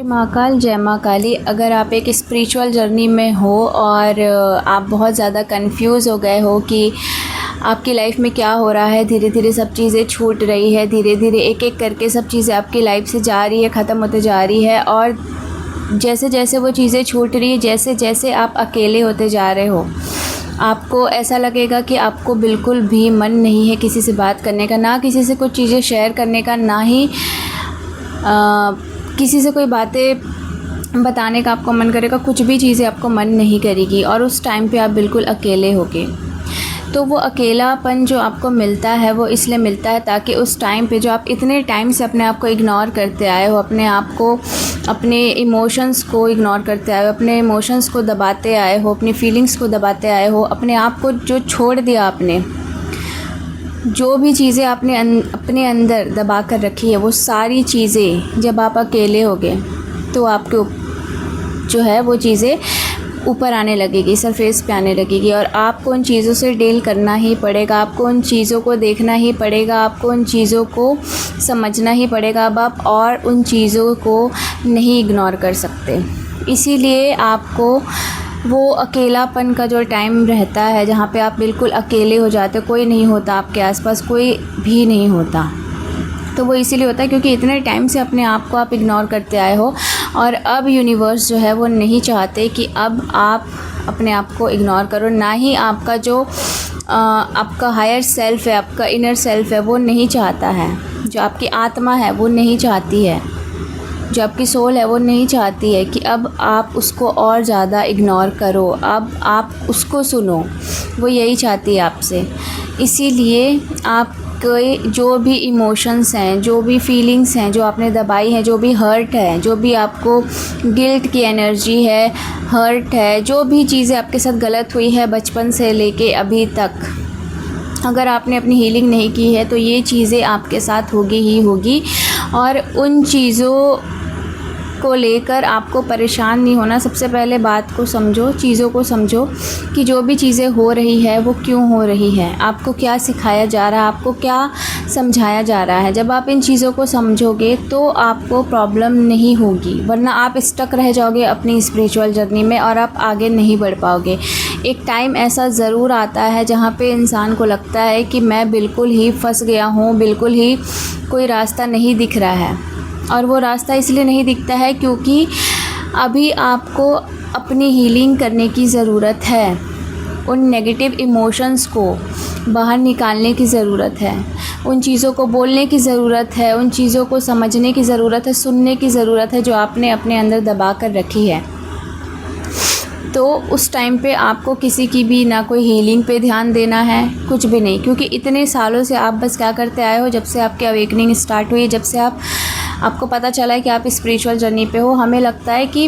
श्री महाकाल, जय माँ काली। अगर आप एक स्पिरिचुअल जर्नी में हो और आप बहुत ज़्यादा कंफ्यूज हो गए हो कि आपकी लाइफ में क्या हो रहा है, धीरे धीरे सब चीज़ें छूट रही है, धीरे धीरे एक एक करके सब चीज़ें आपकी लाइफ से जा रही है, ख़त्म होते जा रही है, और जैसे जैसे वो चीज़ें छूट रही है, जैसे जैसे आप अकेले होते जा रहे हो, आपको ऐसा लगेगा कि आपको बिल्कुल भी मन नहीं है किसी से बात करने का, ना किसी से कुछ चीज़ें शेयर करने का, ना ही किसी से कोई बातें बताने का आपको मन करेगा। कुछ भी चीज़ें आपको मन नहीं करेगी और उस टाइम पे आप बिल्कुल अकेले होगे। तो वो अकेलापन जो आपको मिलता है वो इसलिए मिलता है ताकि उस टाइम पे जो आप इतने टाइम से अपने आप को इग्नोर करते आए हो, अपने आप को, अपने इमोशंस को इग्नोर करते आए हो, अपने इमोशंस को दबाते आए हो, अपनी फीलिंग्स को दबाते आए हो, अपने आप को जो छोड़ दिया आपने, जो भी चीज़ें आपने अपने अंदर दबा कर रखी है, वो सारी चीज़ें जब आप अकेले होगे तो आपके जो है वो चीज़ें ऊपर आने लगेगी, सरफेस पे आने लगेगी, और आपको उन चीज़ों से डील करना ही पड़ेगा, आपको उन चीज़ों को देखना ही पड़ेगा, आपको उन चीज़ों को समझना ही पड़ेगा। अब आप और उन चीज़ों को नहीं इग्नोर कर सकते। इसीलिए आपको वो अकेलापन का जो टाइम रहता है जहाँ पे आप बिल्कुल अकेले हो जाते हो, कोई नहीं होता आपके आसपास, कोई भी नहीं होता, तो वो इसीलिए होता है क्योंकि इतने टाइम से अपने आप को आप इग्नोर करते आए हो। और अब यूनिवर्स जो है वो नहीं चाहते कि अब आप अपने आप को इग्नोर करो, ना ही आपका जो आपका हायर सेल्फ है, आपका इनर सेल्फ है, वो नहीं चाहता है, जो आपकी आत्मा है वो नहीं चाहती है, जो आपकी सोल है वो नहीं चाहती है कि अब आप उसको और ज़्यादा इग्नोर करो, अब आप उसको सुनो, वो यही चाहती है आपसे। इसीलिए आप जो भी इमोशंस हैं, जो भी फीलिंग्स हैं जो आपने दबाई हैं, जो भी हर्ट है, जो भी आपको गिल्ट की एनर्जी है, हर्ट है, जो भी चीज़ें आपके साथ गलत हुई है बचपन से लेके अभी तक, अगर आपने अपनी हीलिंग नहीं की है तो ये चीज़ें आपके साथ होगी ही होगी। और उन चीज़ों को लेकर आपको परेशान नहीं होना। सबसे पहले बात को समझो, चीज़ों को समझो कि जो भी चीज़ें हो रही है वो क्यों हो रही है, आपको क्या सिखाया जा रहा है, आपको क्या समझाया जा रहा है। जब आप इन चीज़ों को समझोगे तो आपको प्रॉब्लम नहीं होगी, वरना आप स्टक रह जाओगे अपनी स्पिरिचुअल जर्नी में और आप आगे नहीं बढ़ पाओगे। एक टाइम ऐसा ज़रूर आता है जहाँ पे इंसान को लगता है कि मैं बिल्कुल ही फंस गया हूँ, बिल्कुल ही कोई रास्ता नहीं दिख रहा है, और वो रास्ता इसलिए नहीं दिखता है क्योंकि अभी आपको अपनी हीलिंग करने की ज़रूरत है, उन नेगेटिव इमोशंस को बाहर निकालने की ज़रूरत है, उन चीज़ों को बोलने की ज़रूरत है, उन चीज़ों को समझने की ज़रूरत है, सुनने की ज़रूरत है जो आपने अपने अंदर दबा कर रखी है। तो उस टाइम पे आपको किसी की भी ना कोई हीलिंग पे ध्यान देना है, कुछ भी नहीं, क्योंकि इतने सालों से आप बस क्या करते आए हो, जब से आपकी अवेकनिंग स्टार्ट हुई, जब से आपको पता चला है कि आप स्पिरिचुअल जर्नी पे हो, हमें लगता है कि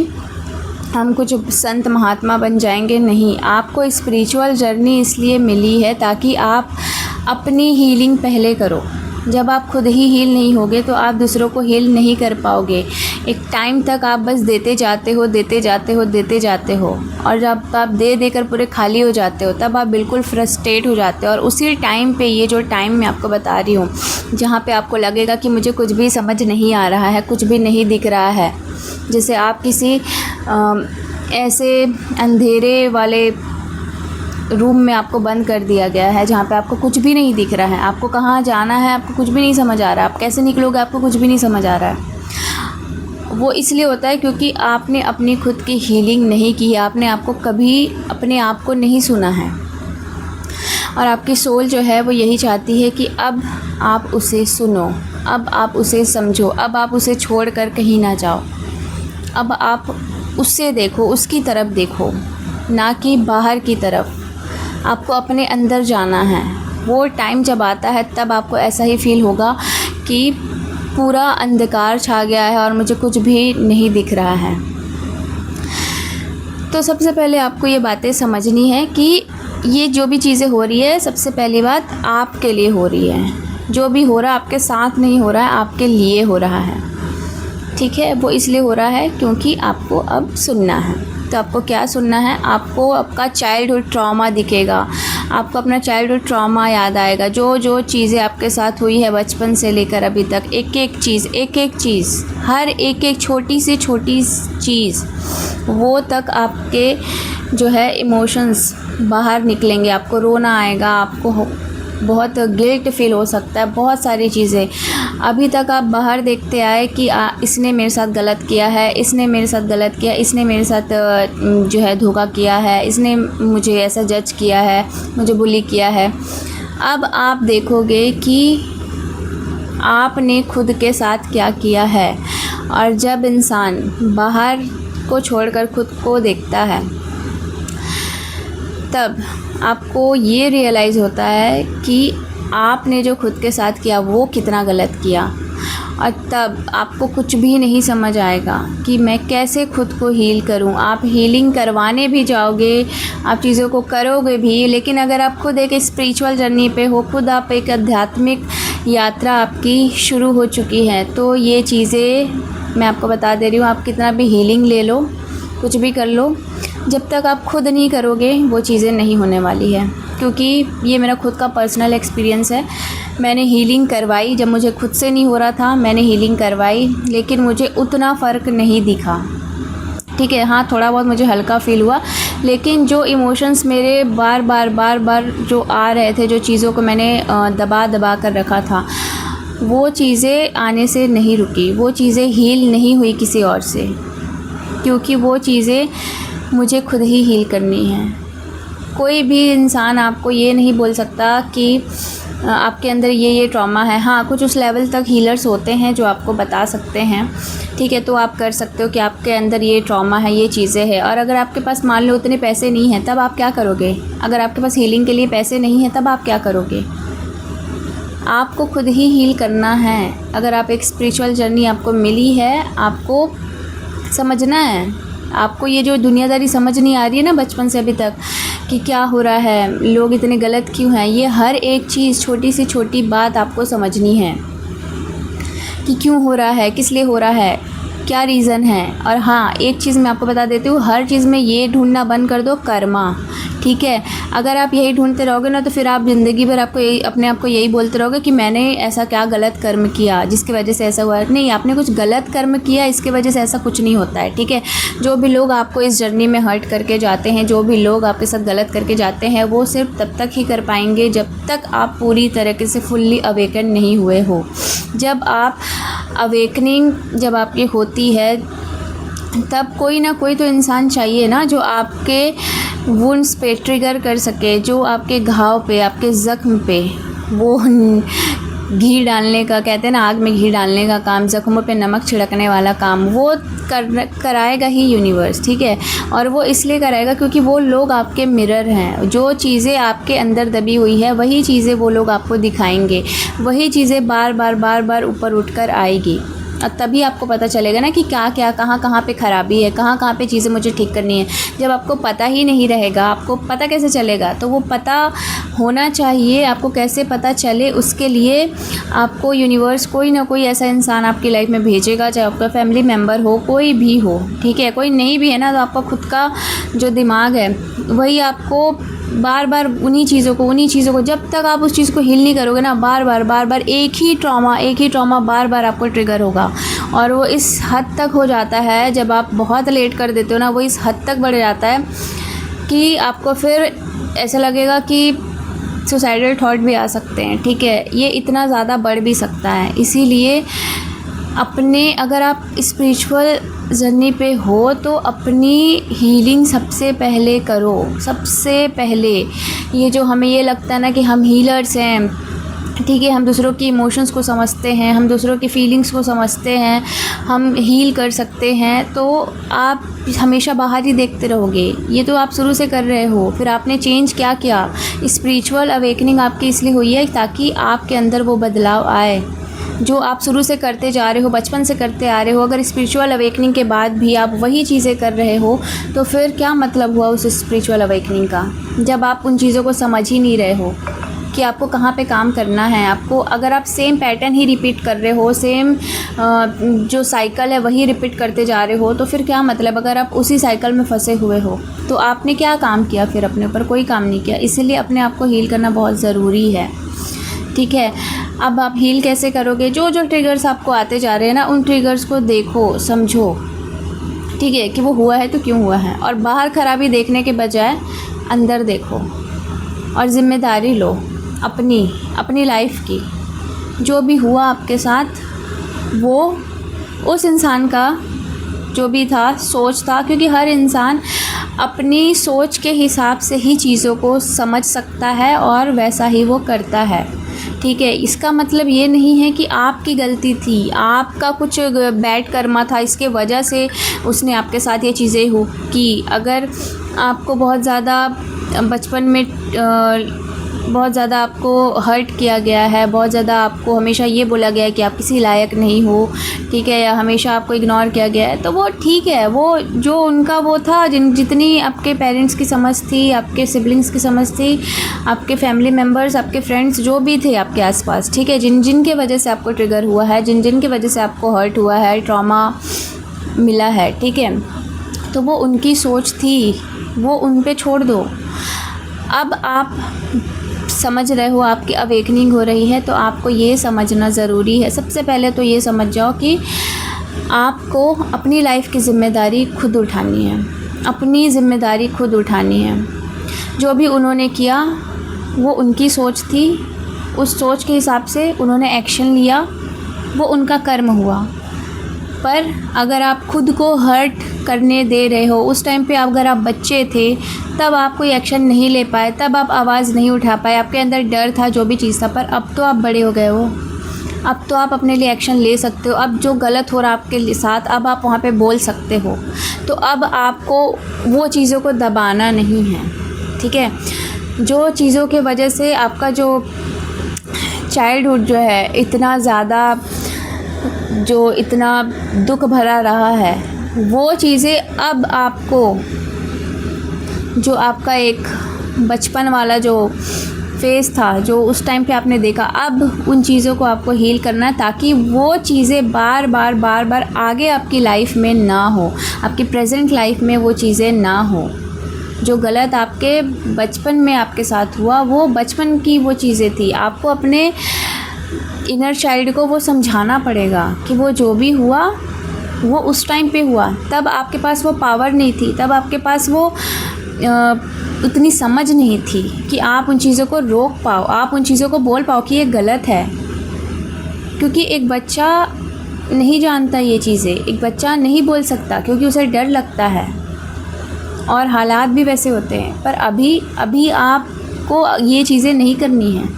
हम कुछ संत महात्मा बन जाएंगे। नहीं, आपको स्पिरिचुअल जर्नी इसलिए मिली है ताकि आप अपनी हीलिंग पहले करो। जब आप खुद ही हील नहीं होगे तो आप दूसरों को हील नहीं कर पाओगे। एक टाइम तक आप बस देते जाते हो, देते जाते हो, देते जाते हो, और जब आप दे देकर पूरे खाली हो जाते हो तब आप बिल्कुल फ्रस्ट्रेट हो जाते हो। और उसी टाइम पे, ये जो टाइम मैं आपको बता रही हूँ, जहाँ पे आपको लगेगा कि मुझे कुछ भी समझ नहीं आ रहा है, कुछ भी नहीं दिख रहा है, जैसे आप किसी ऐसे अंधेरे वाले रूम में आपको बंद कर दिया गया है जहाँ पे आपको कुछ भी नहीं दिख रहा है, आपको कहाँ जाना है आपको कुछ भी नहीं समझ आ रहा है, आप कैसे निकलोगे आपको कुछ भी नहीं समझ आ रहा है। वो इसलिए होता है क्योंकि आपने अपनी खुद की हीलिंग नहीं की है, आपने आपको कभी अपने आप को नहीं सुना है, और आपकी सोल जो है वो यही चाहती है कि अब आप उसे सुनो, अब आप उसे समझो, अब आप उसे छोड़ कर कहीं ना जाओ, अब आप उससे देखो, उसकी तरफ देखो, ना कि बाहर की तरफ। आपको अपने अंदर जाना है। वो टाइम जब आता है तब आपको ऐसा ही फील होगा कि पूरा अंधकार छा गया है और मुझे कुछ भी नहीं दिख रहा है। तो सबसे पहले आपको ये बातें समझनी है कि ये जो भी चीज़ें हो रही है, सबसे पहली बात आपके लिए हो रही है। जो भी हो रहा है आपके साथ नहीं हो रहा है, आपके लिए हो रहा है, ठीक है। वो इसलिए हो रहा है क्योंकि आपको अब सुनना है। तो आपको क्या सुनना है, आपको आपका चाइल्डहुड ट्रॉमा दिखेगा, आपको अपना चाइल्डहुड ट्रॉमा याद आएगा, जो जो चीज़ें आपके साथ हुई है बचपन से लेकर अभी तक, एक एक चीज़, हर एक एक छोटी से छोटी चीज़, वो तक आपके जो है इमोशंस बाहर निकलेंगे। आपको रोना आएगा, आपको बहुत गिल्ट फील हो सकता है, बहुत सारी चीज़ें अभी तक आप बाहर देखते आए कि इसने मेरे साथ गलत किया है, इसने मेरे साथ गलत किया, इसने मेरे साथ जो है धोखा किया है, इसने मुझे ऐसा जज किया है, मुझे बुली किया है। अब आप देखोगे कि आपने खुद के साथ क्या किया है। और जब इंसान बाहर को छोड़कर खुद को देखता है, तब आपको ये रियलाइज़ होता है कि आपने जो खुद के साथ किया वो कितना गलत किया। और तब आपको कुछ भी नहीं समझ आएगा कि मैं कैसे खुद को हील करूं। आप हीलिंग करवाने भी जाओगे, आप चीज़ों को करोगे भी, लेकिन अगर आप खुद एक स्पिरिचुअल जर्नी पे हो, खुद आप एक आध्यात्मिक यात्रा आपकी शुरू हो चुकी है, तो ये चीज़ें मैं आपको बता दे रही हूँ, आप कितना भी हीलिंग ले लो, कुछ भी कर लो, जब तक आप खुद नहीं करोगे वो चीज़ें नहीं होने वाली है। क्योंकि ये मेरा खुद का पर्सनल एक्सपीरियंस है। मैंने हीलिंग करवाई, जब मुझे खुद से नहीं हो रहा था मैंने हीलिंग करवाई, लेकिन मुझे उतना फ़र्क नहीं दिखा। ठीक है, हाँ थोड़ा बहुत मुझे हल्का फ़ील हुआ, लेकिन जो इमोशंस मेरे बार बार जो आ रहे थे, जो चीज़ों को मैंने दबा कर रखा था, वो चीज़ें आने से नहीं रुकी, वो चीज़ें हील नहीं हुई किसी और से, क्योंकि वो चीज़ें मुझे खुद ही हील करनी है। कोई भी इंसान आपको ये नहीं बोल सकता कि आपके अंदर ये ट्रॉमा है। हाँ, कुछ उस लेवल तक हीलर्स होते हैं जो आपको बता सकते हैं, ठीक है, तो आप कर सकते हो कि आपके अंदर ये ट्रॉमा है, ये चीज़ें हैं। और अगर आपके पास मान लो उतने पैसे नहीं हैं, तब आप क्या करोगे? अगर आपके पास हीलिंग के लिए पैसे नहीं हैं, तब आप क्या करोगे? आपको खुद ही हील करना है। अगर आप एक स्पिरिचुअल जर्नी आपको मिली है, आपको समझना है। आपको ये जो दुनियादारी समझ नहीं आ रही है ना बचपन से अभी तक कि क्या हो रहा है, लोग इतने गलत क्यों हैं, ये हर एक चीज़, छोटी सी छोटी बात आपको समझनी है कि क्यों हो रहा है, किस लिए हो रहा है, क्या रीज़न है। और हाँ, एक चीज़ मैं आपको बता देती हूँ, हर चीज़ में ये ढूंढना बंद कर दो, कर्मा। ठीक है, अगर आप यही ढूंढते रहोगे ना, तो फिर आप ज़िंदगी भर आपको यही अपने आप को यही बोलते रहोगे कि मैंने ऐसा क्या गलत कर्म किया जिसकी वजह से ऐसा हुआ। नहीं, आपने कुछ गलत कर्म किया, इसके वजह से ऐसा कुछ नहीं होता है। ठीक है, जो भी लोग आपको इस जर्नी में हर्ट करके जाते हैं, जो भी लोग आपके साथ गलत करके जाते हैं, वो सिर्फ तब तक ही कर पाएंगे जब तक आप पूरी तरीके से फुल्ली अवेकन नहीं हुए हो। जब आप अवेकनिंग जब आपकी होती है, तब कोई ना कोई तो इंसान चाहिए ना जो आपके वुंड्स पे ट्रिगर कर सके, जो आपके घाव पे, आपके ज़ख्म पे वो घी डालने का, कहते हैं ना आग में घी डालने का काम, ज़ख्मों पे नमक छिड़कने वाला काम, वो कराएगा ही यूनिवर्स। ठीक है, और वो इसलिए कराएगा क्योंकि वो लोग आपके मिरर हैं। जो चीज़ें आपके अंदर दबी हुई है, वही चीज़ें वो लोग आपको दिखाएंगे, वही चीज़ें बार बार ऊपर उठकर आएगी। और तभी आपको पता चलेगा ना कि क्या क्या कहाँ पे ख़राबी है, कहाँ पे चीज़ें मुझे ठीक करनी है। जब आपको पता ही नहीं रहेगा, आपको पता कैसे चलेगा? तो वो पता होना चाहिए। आपको कैसे पता चले, उसके लिए आपको यूनिवर्स कोई ना कोई ऐसा इंसान आपकी लाइफ में भेजेगा, चाहे आपका फैमिली मेम्बर हो, कोई भी हो। ठीक है, कोई नहीं भी है ना, तो आपका खुद का जो दिमाग है वही आपको बार बार उन्हीं चीज़ों को जब तक आप उस चीज़ को हील नहीं करोगे ना, बार बार एक ही ट्रॉमा बार बार आपको ट्रिगर होगा। और वो इस हद तक हो जाता है, जब आप बहुत लेट कर देते हो ना, वो इस हद तक बढ़ जाता है कि आपको फिर ऐसा लगेगा कि सुसाइडल थॉट भी आ सकते हैं। ठीक है, ये इतना ज़्यादा बढ़ भी सकता है। इसीलिए अगर आप स्पिरिचुअल जर्नी पे हो तो अपनी हीलिंग सबसे पहले करो। सबसे पहले ये जो हमें ये लगता है ना कि हम हीलर्स हैं, ठीक है, हम दूसरों की इमोशंस को समझते हैं, हम दूसरों की फीलिंग्स को समझते हैं, हम हील कर सकते हैं, तो आप हमेशा बाहर ही देखते रहोगे। ये तो आप शुरू से कर रहे हो, फिर आपने चेंज क्या किया? स्पिरिचुअल अवेकनिंग आपकी इसलिए हुई है ताकि आपके अंदर वो बदलाव आए जो आप शुरू से करते जा रहे हो, बचपन से करते आ रहे हो। अगर स्पिरिचुअल अवेकनिंग के बाद भी आप वही चीज़ें कर रहे हो, तो फिर क्या मतलब हुआ उस स्पिरिचुअल अवेकनिंग का, जब आप उन चीज़ों को समझ ही नहीं रहे हो। कि आपको कहाँ पे काम करना है। आपको अगर आप सेम पैटर्न ही रिपीट कर रहे हो, सेम जो साइकिल है वही रिपीट करते जा रहे हो, तो फिर क्या मतलब। अगर आप उसी साइकिल में फंसे हुए हो तो आपने क्या काम किया फिर अपने ऊपर? कोई काम नहीं किया। इसीलिए अपने आप को हील करना बहुत ज़रूरी है, ठीक है। अब आप हील कैसे करोगे? जो जो ट्रिगर्स आपको आते जा रहे हैं ना, उन ट्रिगर्स को देखो, समझो, ठीक है, कि वो हुआ है तो क्यों हुआ है। और बाहर खराबी देखने के बजाय अंदर देखो और ज़िम्मेदारी लो अपनी लाइफ की। जो भी हुआ आपके साथ वो उस इंसान का जो भी था, सोच था, क्योंकि हर इंसान अपनी सोच के हिसाब से ही चीज़ों को समझ सकता है और वैसा ही वो करता है, ठीक है। इसका मतलब ये नहीं है कि आपकी गलती थी, आपका कुछ बैड कर्मा था, इसके वजह से उसने आपके साथ ये चीज़ें हो की। अगर आपको बहुत ज़्यादा बचपन में बहुत ज़्यादा आपको हर्ट किया गया है, बहुत ज़्यादा आपको हमेशा ये बोला गया है कि आप किसी लायक नहीं हो, ठीक है, या हमेशा आपको इग्नोर किया गया है, तो वो ठीक है, वो जो उनका वो था, जितनी आपके पेरेंट्स की समझ थी, आपके सिबलिंग्स की समझ थी, आपके फैमिली मेम्बर्स, आपके फ्रेंड्स जो भी थे आपके आसपास, ठीक है, जिन के वजह से आपको ट्रिगर हुआ है, जिन की वजह से आपको हर्ट हुआ है, ट्रॉमा मिला है, ठीक है, तो वो उनकी सोच थी, वो उन पे छोड़ दो। अब आप समझ रहे हो, आपकी अवेकनिंग हो रही है, तो आपको ये समझना ज़रूरी है। सबसे पहले तो ये समझ जाओ कि आपको अपनी लाइफ की ज़िम्मेदारी खुद उठानी है, अपनी ज़िम्मेदारी खुद उठानी है। जो भी उन्होंने किया वो उनकी सोच थी, उस सोच के हिसाब से उन्होंने एक्शन लिया, वो उनका कर्म हुआ। पर अगर आप खुद को हर्ट करने दे रहे हो, उस टाइम पे अगर आप बच्चे थे तब आप कोई एक्शन नहीं ले पाए, तब आप आवाज़ नहीं उठा पाए, आपके अंदर डर था, जो भी चीज़ था, पर अब तो आप बड़े हो गए हो, अब तो आप अपने लिए एक्शन ले सकते हो। अब जो गलत हो रहा आपके साथ, अब आप वहाँ पे बोल सकते हो। तो अब आपको वो चीज़ों को दबाना नहीं है, ठीक है। जो चीज़ों के वजह से आपका जो चाइल्डहुड जो है इतना ज़्यादा, जो इतना दुख भरा रहा है, वो चीज़ें अब आपको, जो आपका एक बचपन वाला जो फेज़ था, जो उस टाइम पे आपने देखा, अब उन चीज़ों को आपको हील करना है, ताकि वो चीज़ें बार बार आगे आपकी लाइफ में ना हो, आपकी प्रेजेंट लाइफ में वो चीज़ें ना हो। जो गलत आपके बचपन में आपके साथ हुआ, वो बचपन की वो चीज़ें थी। आपको अपने इनर चाइल्ड को वो समझाना पड़ेगा कि वो जो भी हुआ वो उस टाइम पे हुआ, तब आपके पास वो पावर नहीं थी, तब आपके पास वो उतनी समझ नहीं थी कि आप उन चीज़ों को रोक पाओ, आप उन चीज़ों को बोल पाओ कि ये गलत है। क्योंकि एक बच्चा नहीं जानता ये चीज़ें, एक बच्चा नहीं बोल सकता क्योंकि उसे डर लगता है, और हालात भी वैसे होते हैं। पर अभी आपको ये चीज़ें नहीं करनी हैं।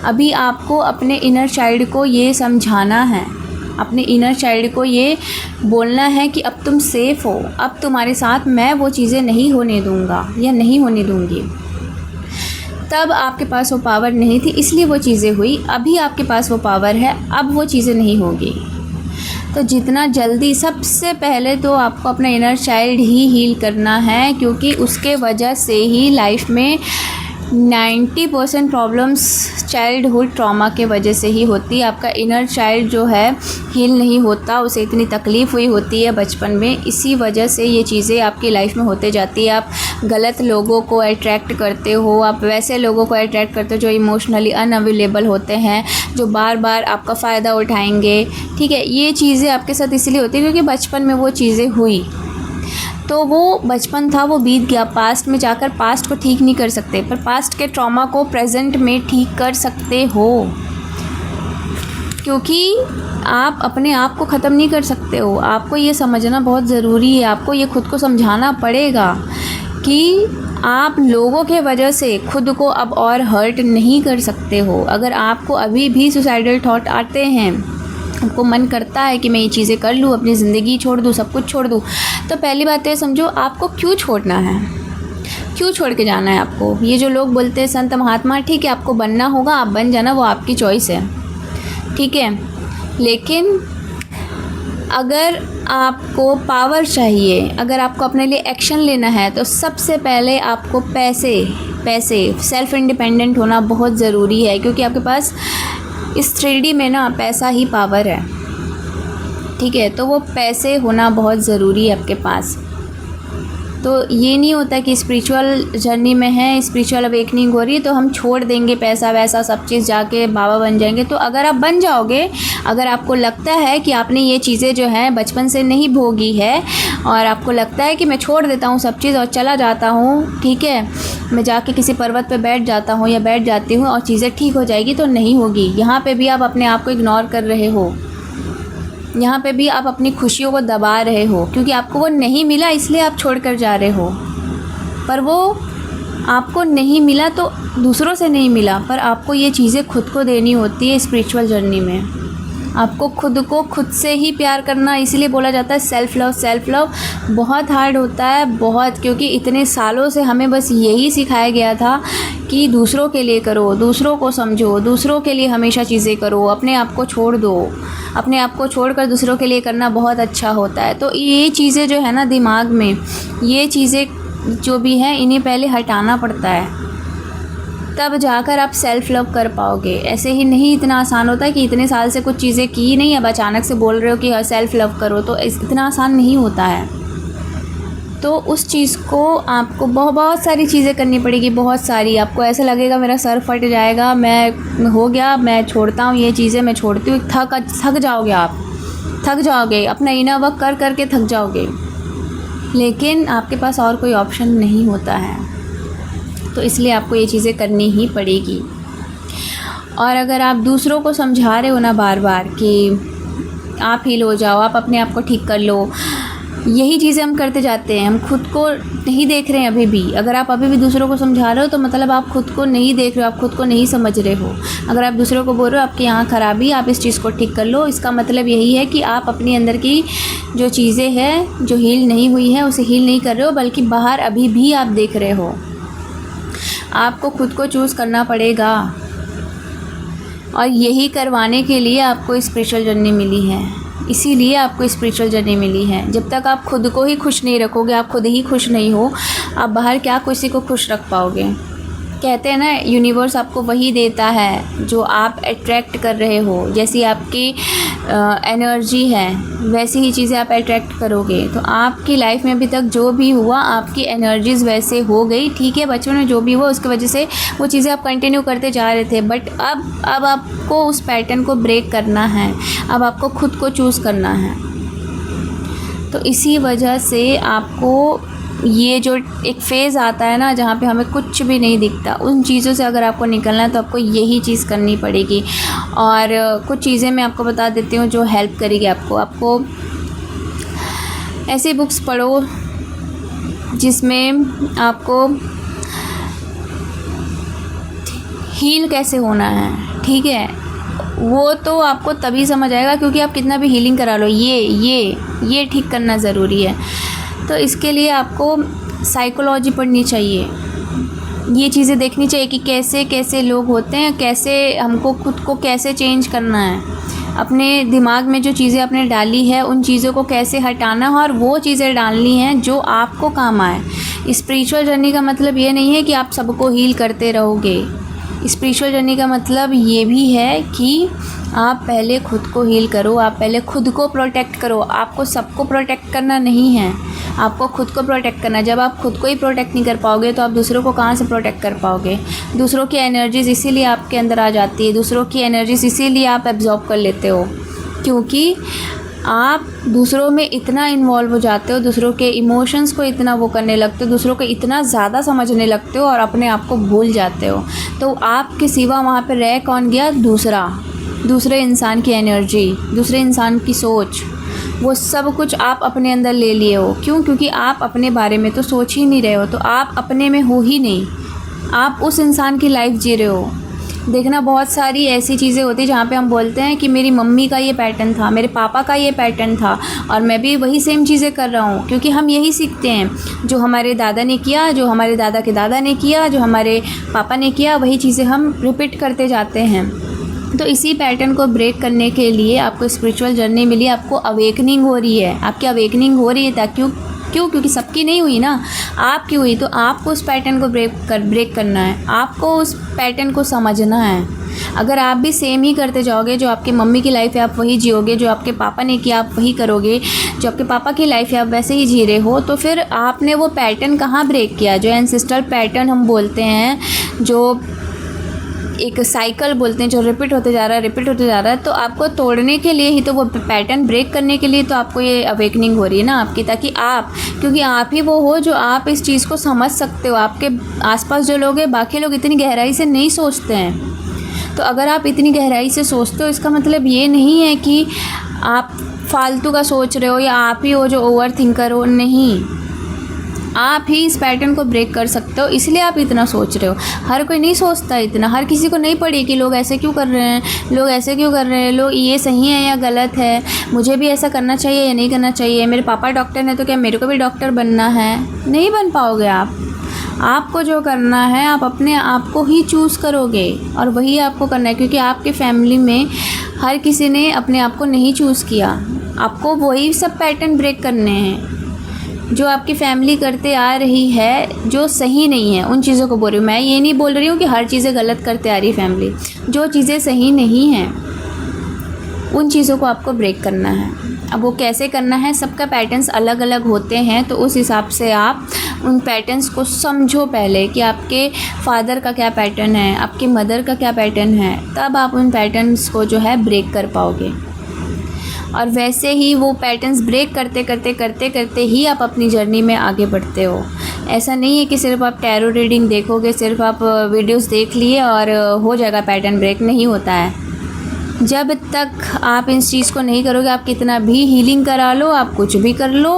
अभी आपको अपने इनर चाइल्ड को ये समझाना है, अपने इनर चाइल्ड को ये बोलना है कि अब तुम सेफ़ हो, अब तुम्हारे साथ मैं वो चीज़ें नहीं होने दूँगा या नहीं होने दूँगी। तब आपके पास वो पावर नहीं थी, इसलिए वो चीज़ें हुई। अभी आपके पास वो पावर है, अब वो चीज़ें नहीं होगी। तो जितना जल्दी, सबसे पहले तो आपको अपना इनर चाइल्ड ही हील करना है, क्योंकि उसके वजह से ही लाइफ में 90% प्रॉब्लम्स चाइल्डहुड ट्रॉमा के वजह से ही होती है। आपका इनर चाइल्ड जो है हील नहीं होता, उसे इतनी तकलीफ़ हुई होती है बचपन में, इसी वजह से ये चीज़ें आपकी लाइफ में होते जाती है। आप गलत लोगों को अट्रैक्ट करते हो, आप वैसे लोगों को अट्रैक्ट करते हो जो इमोशनली अनअवेलेबल होते हैं, जो बार बार आपका फ़ायदा उठाएंगे, ठीक है। ये चीज़ें आपके साथ इसलिए होती है क्योंकि बचपन में वो चीज़ें हुई। तो वो बचपन था, वो बीत गया। पास्ट में जाकर पास्ट को ठीक नहीं कर सकते, पर पास्ट के ट्रॉमा को प्रेजेंट में ठीक कर सकते हो, क्योंकि आप अपने आप को ख़त्म नहीं कर सकते हो। आपको ये समझना बहुत ज़रूरी है, आपको ये खुद को समझाना पड़ेगा कि आप लोगों के वजह से खुद को अब और हर्ट नहीं कर सकते हो। अगर आपको अभी भी सुसाइडल थॉट आते हैं, आपको मन करता है कि मैं ये चीज़ें कर लूँ, अपनी ज़िंदगी छोड़ दूँ, सब कुछ छोड़ दूँ, तो पहली बात ये समझो आपको क्यों छोड़ना है, क्यों छोड़ के जाना है आपको। ये जो लोग बोलते हैं संत महात्मा, ठीक है, आपको बनना होगा, आप बन जाना, वो आपकी चॉइस है, ठीक है। लेकिन अगर आपको पावर चाहिए, अगर आपको अपने लिए एक्शन लेना है, तो सबसे पहले आपको पैसे पैसे, सेल्फ़ इंडिपेंडेंट होना बहुत ज़रूरी है, क्योंकि आपके पास इस 3D में ना पैसा ही पावर है, ठीक है। तो वो पैसे होना बहुत ज़रूरी है आपके पास। तो ये नहीं होता कि स्पिरिचुअल जर्नी में है, स्पिरिचुअल अवेकनिंग हो रही है तो हम छोड़ देंगे पैसा वैसा सब चीज़, जाके बाबा बन जाएंगे। तो अगर आप बन जाओगे, अगर आपको लगता है कि आपने ये चीज़ें जो हैं बचपन से नहीं भोगी है और आपको लगता है कि मैं छोड़ देता हूँ सब चीज़ और चला जाता हूँ, ठीक है, मैं जाके किसी पर्वत पे बैठ जाता हूँ या बैठ जाती हूँ और चीज़ें ठीक हो जाएगी, तो नहीं होगी। यहाँ पे भी आप अपने आप को इग्नोर कर रहे हो, यहाँ पे भी आप अपनी खुशियों को दबा रहे हो, क्योंकि आपको वो नहीं मिला इसलिए आप छोड़ कर जा रहे हो। पर वो आपको नहीं मिला तो दूसरों से नहीं मिला, पर आपको ये चीज़ें खुद को देनी होती है स्पिरिचुअल जर्नी में। आपको खुद को खुद से ही प्यार करना, इसीलिए बोला जाता है सेल्फ़ लव। सेल्फ़ लव बहुत हार्ड होता है, बहुत, क्योंकि इतने सालों से हमें बस यही सिखाया गया था कि दूसरों के लिए करो, दूसरों को समझो, दूसरों के लिए हमेशा चीज़ें करो, अपने आप को छोड़ दो, अपने आप को छोड़कर दूसरों के लिए करना बहुत अच्छा होता है। तो ये चीज़ें जो है ना दिमाग में, ये चीज़ें जो भी हैं इन्हें पहले हटाना पड़ता है, तब जाकर आप सेल्फ़ लव कर पाओगे। ऐसे ही नहीं इतना आसान होता है कि इतने साल से कुछ चीज़ें की नहीं, अब अचानक से बोल रहे हो कि सेल्फ़ लव करो, तो इतना आसान नहीं होता है। तो उस चीज़ को आपको बहुत सारी चीज़ें करनी पड़ेगी, बहुत सारी। आपको ऐसा लगेगा मेरा सर फट जाएगा, मैं हो गया, मैं छोड़ता हूँ ये चीज़ें, मैं छोड़ती हूँ, थक जाओगे आप, थक जाओगे, अपना इनर वर्क कर करके थक जाओगे, लेकिन आपके पास और कोई ऑप्शन नहीं होता है। तो इसलिए आपको ये चीज़ें करनी ही पड़ेगी। और अगर आप दूसरों को समझा रहे हो ना बार बार कि आप हील हो जाओ, आप अपने आप को ठीक कर लो, यही चीज़ें हम करते जाते हैं, हम खुद को नहीं देख रहे हैं अभी भी। अगर आप अभी भी दूसरों को समझा रहे हो तो मतलब आप खुद को नहीं देख रहे हो, आप खुद को नहीं समझ रहे हो। अगर आप दूसरों को बोल रहे हो आपके यहाँ खराबी, आप इस चीज़ को ठीक कर लो, इसका मतलब यही है कि आप अपने अंदर की जो चीज़ें हैं जो हील नहीं हुई है उसे हील नहीं कर रहे हो, बल्कि बाहर अभी भी आप देख रहे हो। आपको खुद को चूज़ करना पड़ेगा, और यही करवाने के लिए आपको स्पिरिचुअल जर्नी मिली है, इसीलिए आपको स्पिरिचुअल जर्नी मिली है। जब तक आप खुद को ही खुश नहीं रखोगे, आप खुद ही खुश नहीं हो, आप बाहर क्या किसी को खुश रख पाओगे। कहते हैं ना यूनिवर्स आपको वही देता है जो आप अट्रैक्ट कर रहे हो, जैसी आपकी एनर्जी है वैसी ही चीज़ें आप अट्रैक्ट करोगे। तो आपकी लाइफ में अभी तक जो भी हुआ आपकी एनर्जीज़ वैसे हो गई, ठीक है, बचपन में जो भी हुआ उसकी वजह से वो चीज़ें आप कंटिन्यू करते जा रहे थे, बट अब आपको उस पैटर्न को ब्रेक करना है, अब आपको खुद को चूज़ करना है। तो इसी वजह से आपको ये जो एक फ़ेज़ आता है ना जहाँ पे हमें कुछ भी नहीं दिखता, उन चीज़ों से अगर आपको निकलना है तो आपको यही चीज़ करनी पड़ेगी। और कुछ चीज़ें मैं आपको बता देती हूँ जो हेल्प करेगी आपको ऐसी बुक्स पढ़ो जिसमें आपको हील कैसे होना है, ठीक है, वो तो आपको तभी समझ आएगा क्योंकि आप कितना भी हीलिंग करा लो, ये ठीक करना ज़रूरी है। तो इसके लिए आपको साइकोलॉजी पढ़नी चाहिए, ये चीज़ें देखनी चाहिए कि कैसे कैसे लोग होते हैं, कैसे हमको खुद को कैसे चेंज करना है, अपने दिमाग में जो चीज़ें आपने डाली है उन चीज़ों को कैसे हटाना है और वो चीज़ें डालनी हैं जो आपको काम आए। स्पिरिचुअल जर्नी का मतलब ये नहीं है कि आप सबको हील करते रहोगे। स्पिरिचुअल जर्नी का मतलब ये भी है कि आप पहले खुद को हील करो, आप पहले खुद को प्रोटेक्ट करो। आपको सबको प्रोटेक्ट करना नहीं है, आपको खुद को प्रोटेक्ट करना। जब आप खुद को ही प्रोटेक्ट नहीं कर पाओगे तो आप दूसरों को कहाँ से प्रोटेक्ट कर पाओगे। दूसरों की एनर्जीज़ इसीलिए आपके अंदर आ जाती है, दूसरों की एनर्जीज़ इसीलिए आप एब्जॉर्ब कर लेते हो, क्योंकि आप दूसरों में इतना इन्वॉल्व हो जाते हो, दूसरों के इमोशंस को इतना वो करने लगते हो, दूसरों को इतना ज़्यादा समझने लगते हो और अपने आप को भूल जाते हो। तो आपके सिवा वहाँ पे रह कौन गया? दूसरे इंसान की एनर्जी, दूसरे इंसान की सोच, वो सब कुछ आप अपने अंदर ले लिए हो। क्यों? क्योंकि आप अपने बारे में तो सोच ही नहीं रहे हो, तो आप अपने में हो ही नहीं, आप उस इंसान की लाइफ जी रहे हो। देखना बहुत सारी ऐसी चीज़ें होती हैं जहाँ पे हम बोलते हैं कि मेरी मम्मी का ये पैटर्न था, मेरे पापा का ये पैटर्न था और मैं भी वही सेम चीज़ें कर रहा हूँ, क्योंकि हम यही सीखते हैं जो हमारे दादा ने किया, जो हमारे दादा के दादा ने किया, जो हमारे पापा ने किया, वही चीज़ें हम रिपीट करते जाते हैं। तो इसी पैटर्न को ब्रेक करने के लिए आपको स्पिरिचुअल जर्नी मिली, आपको अवेकनिंग हो रही है, आपकी अवेकनिंग हो रही है क्यों? क्योंकि सबकी नहीं हुई ना, आपकी हुई। तो आपको उस पैटर्न को ब्रेक करना है, आपको उस पैटर्न को समझना है। अगर आप भी सेम ही करते जाओगे, जो आपकी मम्मी की लाइफ है आप वही जियोगे, जो आपके पापा ने किया आप वही करोगे, जो आपके पापा की लाइफ है आप वैसे ही जी रहे हो, तो फिर आपने वो पैटर्न कहाँ ब्रेक किया? जो एंसेस्ट्रल पैटर्न हम बोलते हैं, जो एक साइकिल बोलते हैं, जो रिपीट होते जा रहा है, तो आपको तोड़ने के लिए ही, तो वो पैटर्न ब्रेक करने के लिए तो आपको ये अवेकनिंग हो रही है ना आपकी, ताकि आप, क्योंकि आप ही वो हो जो आप इस चीज़ को समझ सकते हो। आपके आसपास जो लोग हैं, बाकी लोग इतनी गहराई से नहीं सोचते हैं। तो अगर आप इतनी गहराई से सोचते हो, इसका मतलब ये नहीं है कि आप फालतू का सोच रहे हो या आप ही हो जो ओवर थिंकर हो, नहीं। आप ही इस पैटर्न को ब्रेक कर सकते हो, इसलिए आप इतना सोच रहे हो। हर कोई नहीं सोचता इतना, हर किसी को नहीं पड़ी कि लोग ऐसे क्यों कर रहे हैं, लोग ऐसे क्यों कर रहे हैं, लोग ये सही है या गलत है, मुझे भी ऐसा करना चाहिए या नहीं करना चाहिए, मेरे पापा डॉक्टर हैं तो क्या मेरे को भी डॉक्टर बनना है? नहीं बन पाओगे आप। आपको जो करना है, आप अपने आप को ही चूज़ करोगे और वही आपको करना है, क्योंकि आपके फैमिली में हर किसी ने अपने आप को नहीं चूज़ किया। आपको वही सब पैटर्न ब्रेक करने हैं जो आपकी फैमिली करते आ रही है, जो सही नहीं है। उन चीज़ों को बोल रही हूँ मैं, ये नहीं बोल रही हूँ कि हर चीज़ें गलत करते आ रही फैमिली। जो चीज़ें सही नहीं हैं उन चीज़ों को आपको ब्रेक करना है। अब वो कैसे करना है, सबका पैटर्न्स अलग अलग होते हैं, तो उस हिसाब से आप उन पैटर्न्स को समझो पहले कि आपके फादर का क्या पैटर्न है, आपकी मदर का क्या पैटर्न है, तब आप उन पैटर्न्स को जो है ब्रेक कर पाओगे। और वैसे ही वो पैटर्न्स ब्रेक करते करते करते करते ही आप अपनी जर्नी में आगे बढ़ते हो। ऐसा नहीं है कि सिर्फ आप टैरो रीडिंग देखोगे, सिर्फ आप वीडियोस देख लिए और हो जाएगा पैटर्न ब्रेक, नहीं होता है। जब तक आप इस चीज़ को नहीं करोगे, आप कितना भी हीलिंग करा लो, आप कुछ भी कर लो,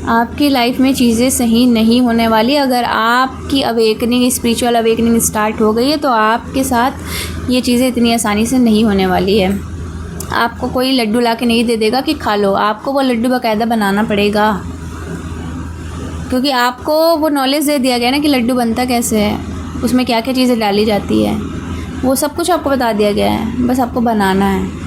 आपकी लाइफ में चीज़ें सही नहीं होने वाली। अगर आपकी अवेकनिंग, स्पिरिचुअल अवेकनिंग स्टार्ट हो गई है, तो आपके साथ ये चीज़ें इतनी आसानी से नहीं होने वाली है। आपको कोई लड्डू ला के नहीं दे देगा कि खा लो, आपको वो लड्डू बाकायदा बनाना पड़ेगा, क्योंकि आपको वो नॉलेज दे दिया गया ना कि लड्डू बनता कैसे है, उसमें क्या क्या चीज़ें डाली जाती है, वो सब कुछ आपको बता दिया गया है, बस आपको बनाना है।